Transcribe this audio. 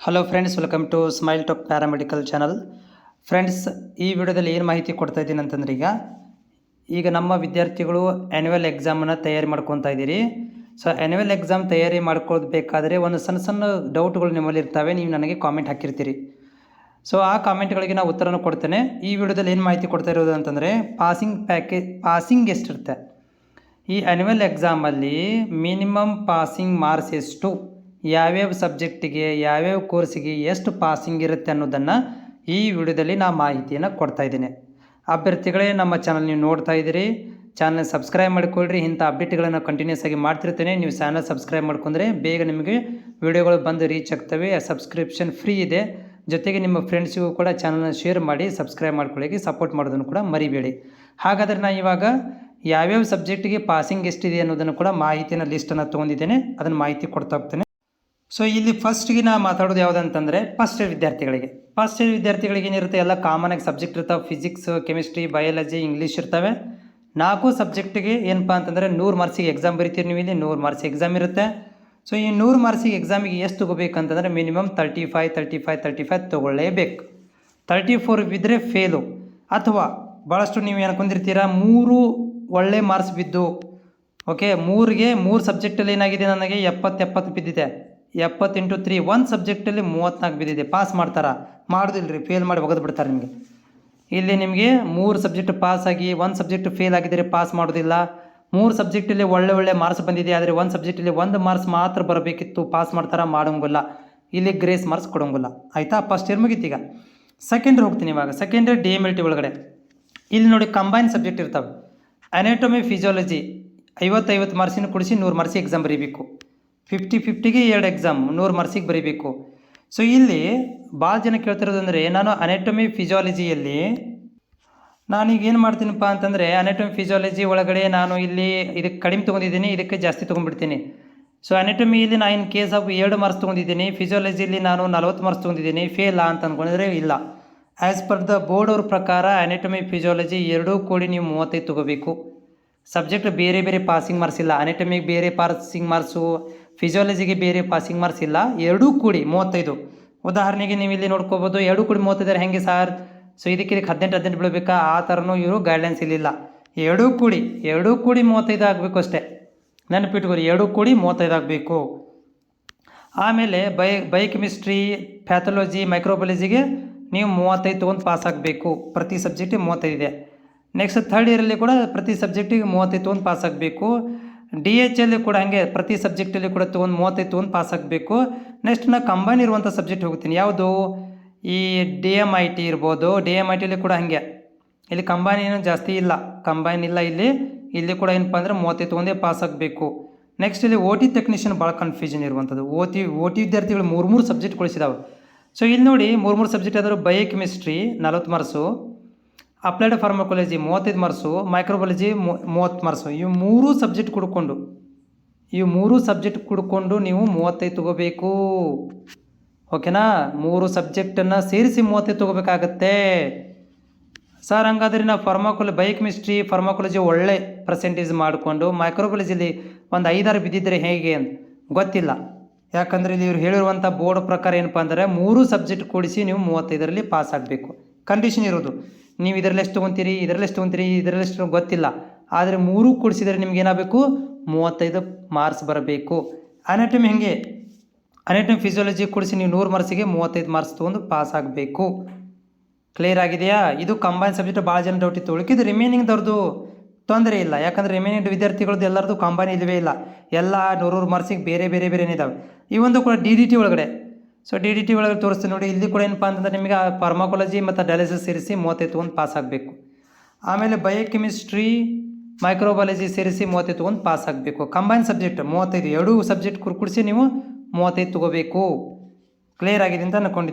Hello friends, welcome to smile talk paramedical channel. Friends, ಈ ವಿಡಿಯೋದಲ್ಲಿ ಏನು ಮಾಹಿತಿ ಕೊಡ್ತಾ ಇದ್ದೀನಿ ಅಂತಂದ್ರೆ ಈಗ ನಮ್ಮ ವಿದ್ಯಾರ್ಥಿಗಳು ಆ್ಯನ್ಯುವಲ್ ಎಕ್ಸಾಮನ್ನು ತಯಾರಿ ಮಾಡ್ಕೊತಾ ಇದ್ದೀರಿ. ಸೊ ಆ್ಯನ್ಯುವಲ್ ಎಕ್ಸಾಮ್ ತಯಾರಿ ಮಾಡ್ಕೊಳ್ಬೇಕಾದ್ರೆ ಒಂದು ಸಣ್ಣ ಸಣ್ಣ ಡೌಟ್ಗಳು ನಿಮ್ಮಲ್ಲಿ ಇರ್ತವೆ. ನೀವು ನನಗೆ ಕಾಮೆಂಟ್ ಹಾಕಿರ್ತೀರಿ. ಸೊ ಆ ಕಾಮೆಂಟ್ಗಳಿಗೆ ನಾವು ಉತ್ತರನ ಕೊಡ್ತೇನೆ. ಈ ವಿಡಿಯೋದಲ್ಲಿ ಏನು ಮಾಹಿತಿ ಕೊಡ್ತಾ ಇರೋದು ಅಂತಂದರೆ ಪಾಸಿಂಗ್ ಎಷ್ಟಿರುತ್ತೆ, ಈ ಆ್ಯನ್ಯುವಲ್ ಎಕ್ಸಾಮಲ್ಲಿ ಮಿನಿಮಮ್ ಪಾಸಿಂಗ್ ಮಾರ್ಕ್ಸ್ ಎಷ್ಟು, ಯಾವ್ಯಾವ ಸಬ್ಜೆಕ್ಟಿಗೆ ಯಾವ್ಯಾವ ಕೋರ್ಸಿಗೆ ಎಷ್ಟು ಪಾಸಿಂಗ್ ಇರುತ್ತೆ ಅನ್ನೋದನ್ನು ಈ ವಿಡಿಯೋದಲ್ಲಿ ನಾನು ಮಾಹಿತಿಯನ್ನು ಕೊಡ್ತಾ ಇದ್ದೀನಿ. ಅಭ್ಯರ್ಥಿಗಳೇ, ನಮ್ಮ ಚಾನಲ್ ನೀವು ನೋಡ್ತಾ ಇದ್ದೀರಿ, ಚಾನಲ್ ಸಬ್ಸ್ಕ್ರೈಬ್ ಮಾಡಿಕೊಳ್ಳ್ರಿ. ಇಂಥ ಅಪ್ಡೇಟ್ಗಳನ್ನು ಕಂಟಿನ್ಯೂಸ್ ಆಗಿ ಮಾಡ್ತಿರ್ತೇನೆ. ನೀವು ಚಾನಲ್ ಸಬ್ಸ್ಕ್ರೈಬ್ ಮಾಡ್ಕೊಂಡ್ರೆ ಬೇಗ ನಿಮಗೆ ವಿಡಿಯೋಗಳು ಬಂದು ರೀಚ್ ಆಗ್ತವೆ. ಸಬ್ಸ್ಕ್ರಿಪ್ಷನ್ ಫ್ರೀ ಇದೆ. ಜೊತೆಗೆ ನಿಮ್ಮ ಫ್ರೆಂಡ್ಸಿಗೂ ಕೂಡ ಚಾನಲ್ನ ಶೇರ್ ಮಾಡಿ ಸಬ್ಸ್ಕ್ರೈಬ್ ಮಾಡ್ಕೊಳ್ಳಿಕ್ಕೆ ಸಪೋರ್ಟ್ ಮಾಡೋದನ್ನು ಕೂಡ ಮರಿಬೇಡಿ. ಹಾಗಾದರೆ ನಾನು ಇವಾಗ ಯಾವ್ಯಾವ ಸಬ್ಜೆಕ್ಟಿಗೆ ಪಾಸಿಂಗ್ ಎಷ್ಟಿದೆ ಅನ್ನೋದನ್ನು ಕೂಡ ಮಾಹಿತಿನ ಲಿಸ್ಟನ್ನು ತೊಗೊಂಡಿದ್ದೇನೆ. ಅದನ್ನು ಮಾಹಿತಿ ಕೊಡ್ತಾ ಹೋಗ್ತೇನೆ. ಸೊ ಇಲ್ಲಿ ಫಸ್ಟ್ಗೆ ನಾ ಮಾತಾಡೋದು ಯಾವುದಂತಂದರೆ ಫಸ್ಟ್ ಇಯರ್ ವಿದ್ಯಾರ್ಥಿಗಳಿಗೆ ಏನಿರುತ್ತೆ, ಎಲ್ಲ ಕಾಮನಾಗಿ ಸಬ್ಜೆಕ್ಟ್ ಇರ್ತಾವೆ. ಫಿಸಿಕ್ಸ್, ಕೆಮಿಸ್ಟ್ರಿ, ಬಯಾಲಜಿ, ಇಂಗ್ಲೀಷ್ ಇರ್ತವೆ. 4 ಸಬ್ಜೆಕ್ಟಿಗೆ ಏನಪ್ಪ ಅಂತಂದರೆ 100 ಮಾರ್ಕ್ಸಿಗೆ ಎಕ್ಸಾಮ್ ಬರೀತೀರಿ. ನೀವು ಇಲ್ಲಿ 100 ಮಾರ್ಕ್ಸ್ ಎಕ್ಸಾಮ್ ಇರುತ್ತೆ. ಸೊ ಈ 100 ಮಾರ್ಕ್ಸಿಗೆ ಎಕ್ಸಾಮಿಗೆ ಎಷ್ಟು ತೊಗೋಬೇಕಂತಂದರೆ ಮಿನಿಮಮ್ 35 ತೊಗೊಳ್ಳೇಬೇಕು. 34 ಬಿದ್ದರೆ ಫೇಲು. ಅಥವಾ ಭಾಳಷ್ಟು ನೀವು ಅನ್ಕೊಂಡಿರ್ತೀರ 3 ಒಳ್ಳೆ ಮಾರ್ಕ್ಸ್ ಬಿದ್ದು, ಓಕೆ 3 ಸಬ್ಜೆಕ್ಟಲ್ಲಿ ಏನಾಗಿದೆ, ನನಗೆ 70 ಬಿದ್ದಿದೆ. 70 × 3 ಒಂದು ಸಬ್ಜೆಕ್ಟಲ್ಲಿ 34 ಬಿದ್ದಿದೆ. ಪಾಸ್ ಮಾಡ್ತಾರಾ? ಮಾಡೋದಿಲ್ಲ ರೀ, ಫೇಲ್ ಮಾಡಿ ಒಗೆದು ಬಿಡ್ತಾರೆ ನಿಮಗೆ. ಇಲ್ಲಿ ನಿಮಗೆ 3 ಸಬ್ಜೆಕ್ಟ್ ಪಾಸ್ ಆಗಿ 1 ಸಬ್ಜೆಕ್ಟ್ ಫೇಲ್ ಆಗಿದ್ದರೆ ಪಾಸ್ ಮಾಡೋದಿಲ್ಲ. 3 ಸಬ್ಜೆಕ್ಟಲ್ಲಿ ಒಳ್ಳೆ ಮಾರ್ಕ್ಸ್ ಬಂದಿದೆ, ಆದರೆ 1 ಸಬ್ಜೆಕ್ಟಲ್ಲಿ 1 ಮಾರ್ಕ್ಸ್ ಮಾತ್ರ ಬರಬೇಕಿತ್ತು, ಪಾಸ್ ಮಾಡ್ತಾರಾ? ಮಾಡೋಂಗಿಲ್ಲ. ಇಲ್ಲಿ ಗ್ರೇಸ್ ಮಾರ್ಕ್ಸ್ ಕೊಡೋಂಗಿಲ್ಲ. ಆಯಿತಾ? First year ಮುಗೀತೀಗ. ಸೆಕೆಂಡ್ ಹೋಗ್ತೀನಿ. ಇವಾಗ ಸೆಕೆಂಡ್ ಇಯರ್ DMLT ಒಳಗಡೆ ಇಲ್ಲಿ ನೋಡಿ ಕಂಬೈನ್ ಸಬ್ಜೆಕ್ಟ್ ಇರ್ತವೆ. ಅನಾಟಮಿ, ಫಿಸಿಯಾಲಜಿ 50 ಮಾರ್ಕ್ಸಿನ ಕೊಡಿಸಿ 100 ಮಾರ್ಕ್ಸಿಗೆ ಎಕ್ಸಾಮ್ ಬರೀಬೇಕು. 50-50ಗೆ 2 ಎಕ್ಸಾಮ್ 100 ಮಾರ್ಕ್ಸಿಗೆ ಬರೀಬೇಕು. ಸೊ ಇಲ್ಲಿ ಭಾಳ ಜನ ಕೇಳ್ತಿರೋದಂದರೆ, ನಾನು ಅನಾಟಮಿ ಫಿಸಿಯಾಲಜಿಯಲ್ಲಿ ನಾನೀಗ ಏನು ಮಾಡ್ತೀನಪ್ಪ ಅಂತಂದರೆ, ಅನಾಟಮಿ ಫಿಸಿಯಾಲಜಿ ಒಳಗಡೆ ನಾನು ಇಲ್ಲಿ ಇದಕ್ಕೆ ಕಡಿಮೆ ತೊಗೊಂಡಿದ್ದೀನಿ, ಇದಕ್ಕೆ ಜಾಸ್ತಿ ತೊಗೊಂಡ್ಬಿಡ್ತೀನಿ. ಸೊ ಅನಾಟಮಿಯಲ್ಲಿ ನಾನು ಇನ್ ಕೇಸ್ ಆಫ್ 2 ಮಾರ್ಕ್ಸ್ ತೊಗೊಂಡಿದ್ದೀನಿ, ಫಿಸಿಯಾಲಜಿಯಲ್ಲಿ ನಾನು 40 ಮಾರ್ಕ್ಸ್ ತೊಗೊಂಡಿದ್ದೀನಿ. ಫೇಲಾ ಅಂತ ಅಂದ್ಕೊಂಡಿದ್ರೆ ಇಲ್ಲ. ಆ್ಯಸ್ ಪರ್ ದ ಬೋರ್ಡ್ ಅವ್ರ ಪ್ರಕಾರ ಅನಾಟಮಿ ಫಿಸಿಯಾಲಜಿ ಎರಡೂ ಕೂಡಿ ನೀವು 35 ತೊಗೋಬೇಕು. ಸಬ್ಜೆಕ್ಟ್ ಬೇರೆ ಪಾಸಿಂಗ್ ಮಾರ್ಕ್ಸ್ ಇಲ್ಲ. ಅನಾಟಮಿಗೆ ಬೇರೆ ಪಾಸಿಂಗ್ ಮಾರ್ಕ್ಸು, ಫಿಸಿಯಾಲಜಿಗೆ ಬೇರೆ ಪಾಸಿಂಗ್ ಮಾರ್ಕ್ಸ್ ಇಲ್ಲ. ಎರಡೂ ಕೂಡಿ 35. ಉದಾಹರಣೆಗೆ ನೀವು ಇಲ್ಲಿ ನೋಡ್ಕೋಬೋದು, 2 ಕೂಡಿ 35 ಹೆಂಗೆ ಸರ್? ಸೊ ಇದಕ್ಕೆ 18 ಬೀಳಬೇಕಾ? ಆ ಥರನೂ ಇವರು ಗೈಡ್ಲೈನ್ಸ್ ಇಲ್ಲಿಲ್ಲ. ಎರಡೂ ಕೂಡಿ 35 ಆಗಬೇಕು ಅಷ್ಟೇ. ನೆನಪಿಟ್ಕೋರಿ, 2 ಕೂಡಿ 35 ಆಗಬೇಕು. ಆಮೇಲೆ ಬಯೋಕೆಮಿಸ್ಟ್ರಿ, ಪ್ಯಾಥಾಲಜಿ, ಮೈಕ್ರೋಬಯಾಲಜಿಗೆ ನೀವು 35 ತೊಗೊಂಡು ಪಾಸ್ ಆಗಬೇಕು. ಪ್ರತಿ ಸಬ್ಜೆಕ್ಟಿಗೆ 35 ಇದೆ. ನೆಕ್ಸ್ಟ್ ಥರ್ಡ್ ಇಯರಲ್ಲಿ ಕೂಡ ಪ್ರತಿ ಸಬ್ಜೆಕ್ಟಿಗೆ 35 ತೊಗೊಂಡು ಪಾಸ್ ಆಗಬೇಕು. DHಲ್ಲಿ ಕೂಡ ಹಾಗೆ ಪ್ರತಿ ಸಬ್ಜೆಕ್ಟಲ್ಲಿ ಕೂಡ 35 ತೊಗೊಂಡು ಪಾಸ್ ಆಗಬೇಕು. ನೆಕ್ಸ್ಟ್ ನಾನು ಕಂಬೈನ್ ಇರುವಂಥ ಸಬ್ಜೆಕ್ಟ್ ಹೋಗ್ತೀನಿ. ಯಾವುದು? ಈ DMIT ಇರ್ಬೋದು. DMITಯಲ್ಲಿ ಕೂಡ ಹಾಗೆ. ಇಲ್ಲಿ ಕಂಬೈನ್ ಏನೂ ಜಾಸ್ತಿ ಇಲ್ಲ, ಕಂಬೈನ್ ಇಲ್ಲ. ಇಲ್ಲಿ ಕೂಡ ಏನಪ್ಪ ಅಂದರೆ 35 ತೊಗೊಂಡೇ ಪಾಸ್ ಆಗಬೇಕು. ನೆಕ್ಸ್ಟ್ ಇಲ್ಲಿ OT ಟೆಕ್ನಿಷಿಯನ್ ಭಾಳ ಕನ್ಫ್ಯೂಷನ್ ಇರುವಂಥದ್ದು. OT ವಿದ್ಯಾರ್ಥಿಗಳು 3 ಸಬ್ಜೆಕ್ಟ್ ಕೊಡಿಸಿದಾವೆ. ಸೊ ಇಲ್ಲಿ ನೋಡಿ 3 ಸಬ್ಜೆಕ್ಟ್ ಆದರೂ biochemistry 40 marks, applied pharmacology 35 marks, microbiology 30 marks. ಇವು 3 ಸಬ್ಜೆಕ್ಟ್ ಕುಡ್ಕೊಂಡು ನೀವು 35 ತೊಗೋಬೇಕು. ಓಕೆನಾ? 3 ಸಬ್ಜೆಕ್ಟನ್ನು ಸೇರಿಸಿ 35 ತೊಗೋಬೇಕಾಗತ್ತೆ. ಸರ್ ಹಂಗಾದ್ರೆ ನಾವು ಬಯೋಕೆಮಿಸ್ಟ್ರಿ, ಫಾರ್ಮಕಾಲಜಿ ಒಳ್ಳೆ ಪರ್ಸೆಂಟೇಜ್ ಮಾಡಿಕೊಂಡು ಮೈಕ್ರೋಬಯಾಲಜಿಲಿ ಒಂದು 5-6 ಬಿದ್ದಿದ್ದರೆ ಹೇಗೆ ಅಂತ ಗೊತ್ತಿಲ್ಲ. ಯಾಕಂದರೆ ಇಲ್ಲಿ ಇವ್ರು ಹೇಳಿರುವಂಥ ಬೋರ್ಡ್ ಪ್ರಕಾರ ಏನಪ್ಪ ಅಂದರೆ 3 ಸಬ್ಜೆಕ್ಟ್ ಕೂಡಿಸಿ ನೀವು 35ರಲ್ಲಿ ಪಾಸ್ ಆಗಬೇಕು. ಕಂಡೀಷನ್ ಇರೋದು, ನೀವು ಇದರಲ್ಲಿ ಎಷ್ಟು ತೊಗೊತೀರಿ, ಇದರಲ್ಲಿ ಎಷ್ಟು ಗೊತ್ತಿಲ್ಲ. ಆದರೆ 3 ಕೂಡಿಸಿದರೆ ನಿಮ್ಗೆ ಏನಾಗಬೇಕು? 35 ಮಾರ್ಕ್ಸ್ ಬರಬೇಕು. ಅನಾಟಮಿ ಹಾಗೆ, ಅನಾಟಮಿ ಫಿಸಿಯಾಲಜಿ ಕೂಡಿಸಿ ನೀವು 100 ಮಾರ್ಕ್ಸಿಗೆ 35 ಮಾರ್ಕ್ಸ್ ತೊಗೊಂಡು ಪಾಸ್ ಆಗಬೇಕು. ಕ್ಲಿಯರ್ ಆಗಿದೆಯಾ? ಇದು ಕಂಬೈನ್ ಸಬ್ಜೆಕ್ಟ್ ಭಾಳ ಜನ ಡೌಟ್ ಇತ್ತು. ಉಳಿಕಿದ್ದು ರಿಮೈನಿಂಗ್ದವ್ರದ್ದು ತೊಂದರೆ ಇಲ್ಲ. ಯಾಕಂದರೆ ರಿಮೈನಿಂಗ್ ವಿದ್ಯಾರ್ಥಿಗಳದ್ದು ಎಲ್ಲರದ್ದು ಕಂಬೈನ್ ಇಲ್ಲವೇ ಇಲ್ಲ. ಎಲ್ಲ 100 ಮಾರ್ಕ್ಸಿಗೆ ಬೇರೆ ಇದ್ದಾವೆ. ಈ ಒಂದು ಕೂಡ DDT ಒಳಗಡೆ. ಸೊ DDT ಒಳಗೆ ತೋರಿಸ್ತೀನಿ ನೋಡಿ. ಇಲ್ಲಿ ಕೂಡ ಏನಪ್ಪ ಅಂತಂದರೆ ನಿಮಗೆ ಫಾರ್ಮಕಾಲಜಿ ಮತ್ತು ಡಯಾಲಿಸಿಸ್ ಸೇರಿಸಿ 35 ತೊಗೊಂಡು ಪಾಸ್ ಆಗಬೇಕು. ಆಮೇಲೆ ಬಯೋಕೆಮಿಸ್ಟ್ರಿ, ಮೈಕ್ರೋಬಯಾಲಜಿ ಸೇರಿಸಿ 35 ತೊಗೊಂಡು ಪಾಸ್ ಆಗಬೇಕು. ಕಂಬೈನ್ ಸಬ್ಜೆಕ್ಟ್ 35, 2 ಸಬ್ಜೆಕ್ಟ್ ಕೂಡಿಸಿ ನೀವು 35 ತೊಗೋಬೇಕು. ಕ್ಲಿಯರ್ ಆಗಿದೆ ಅಂತ ಅಂದ್ಕೊಂಡಿದ್ದೀನಿ.